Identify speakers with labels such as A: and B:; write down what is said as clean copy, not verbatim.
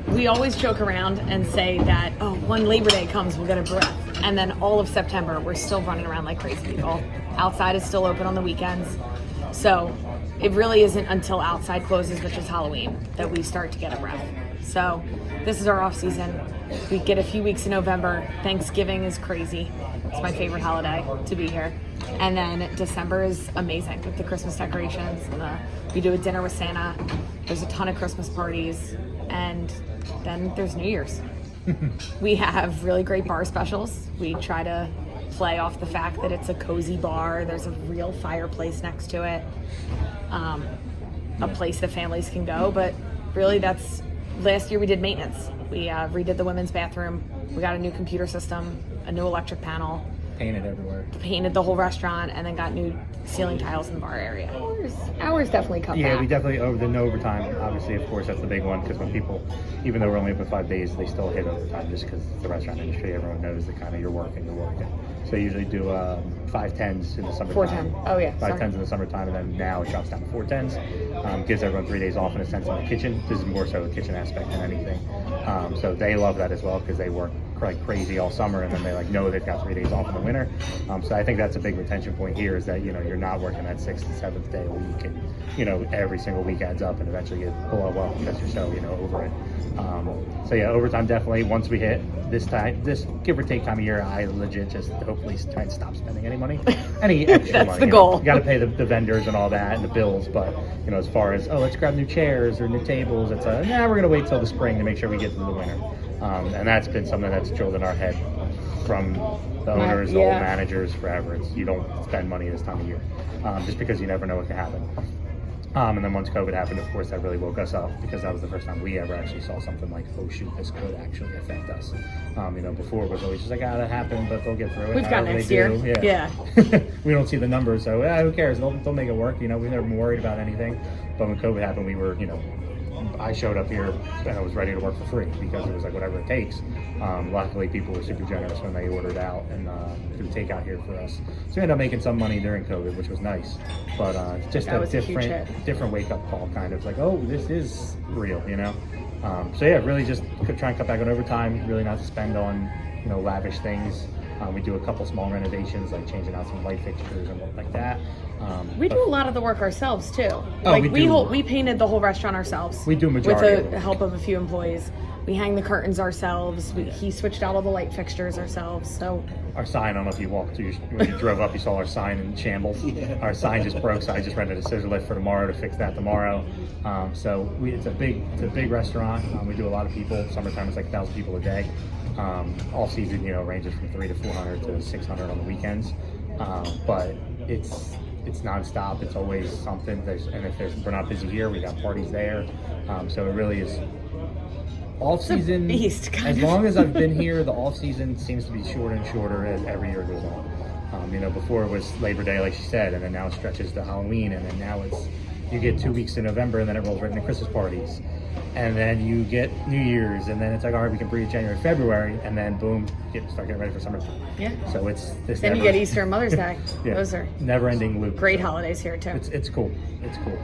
A: we always joke around and say that, when Labor Day comes, we'll get a breath. And then all of September, we're still running around like crazy people. Outside is still open on the weekends. So it really isn't until outside closes, which is Halloween, that we start to get a breath. So this is our off season. We get a few weeks in November. Thanksgiving is crazy. It's my favorite holiday to be here. And then December is amazing with the Christmas decorations. And we do a dinner with Santa. There's a ton of Christmas parties. And then there's New Year's. We have really great bar specials. We try to play off the fact that it's a cozy bar. There's a real fireplace next to it. A place that families can go. But really last year we did maintenance. We redid the women's bathroom. We got a new computer system, a new electric panel.
B: Painted everywhere.
A: Painted the whole restaurant, and then got new ceiling tiles in the bar area. Hours definitely cut back.
B: Yeah, we definitely the overtime. Obviously, of course, that's the big one, because when people, even though we're only open 5 days, they still hit overtime just because the restaurant industry, everyone knows that kind of you're working. So you usually do 5/10s in the summertime.
A: 4/10. Oh yeah.
B: 5/10s in the summertime, and then now it drops down to 4/10s. Gives everyone 3 days off in a sense in the kitchen. This is more so a kitchen aspect than anything. So they love that as well, because they work like crazy all summer, and then they know they've got 3 days off in the winter. So I think that's a big retention point here, is that you're not working that 6th and 7th day a week, and every single week adds up, and eventually you blow up because you're so over it. So yeah, overtime definitely. Once we hit this give or take time of year, I legit just hopefully try and stop spending any money, any extra
A: That's
B: money.
A: the goal.
B: You got to pay the vendors and all that and the bills, but as far as let's grab new chairs or new tables, it's we're gonna wait till the spring to make sure we get through the winter. And that's been something that's drilled in our head from the owners, the old managers forever. You don't spend money this time of year, just because you never know what can happen. And then once COVID happened, of course, that really woke us up, because that was the first time we ever actually saw something like, oh shoot, this could actually affect us. Before it was always just like, it'll happen, but they'll get through it.
A: We've got next year. Yeah.
B: We don't see the numbers, so who cares? They'll make it work. We've never been worried about anything. But when COVID happened, we were, I showed up here and I was ready to work for free, because it was like whatever it takes. Luckily, people were super generous when they ordered out and through takeout here for us. So we ended up making some money during COVID, which was nice. But just a different wake up call, kind of like, oh, this is real, So yeah, really just try and cut back on overtime. Really not to spend on lavish things. We do a couple small renovations, like changing out some light fixtures and stuff like that.
A: We do a lot of the work ourselves too. We painted the whole restaurant ourselves.
B: We do majority
A: with the help of a few employees. We hang the curtains ourselves. He switched out all the light fixtures ourselves. So
B: our sign, I don't know if you walked through, when you drove up, you saw our sign in shambles. Yeah. Our sign just broke, so I just rented a scissor lift for tomorrow to fix that tomorrow. It's a big restaurant. We do a lot of people. Summertime it's like 1,000 people a day. All season, ranges from 300 to 400 to 600 on the weekends. But it's nonstop. It's always something. And if we're not busy here, we got parties there. So it really is off season. As long as I've been here, the off season seems to be shorter and shorter as every year goes on. Before it was Labor Day, like she said, and then now it stretches to Halloween, and then now you get 2 weeks in November, and then it rolls right into Christmas parties. And then you get New Year's, and then it's like, all right, we can breathe January, February, and then boom, start getting ready for summertime. Yeah. So it's this.
A: Then you get Easter and Mother's Day.
B: Yeah.
A: Those are
B: never-ending loop.
A: Great holidays here too.
B: It's cool. It's cool.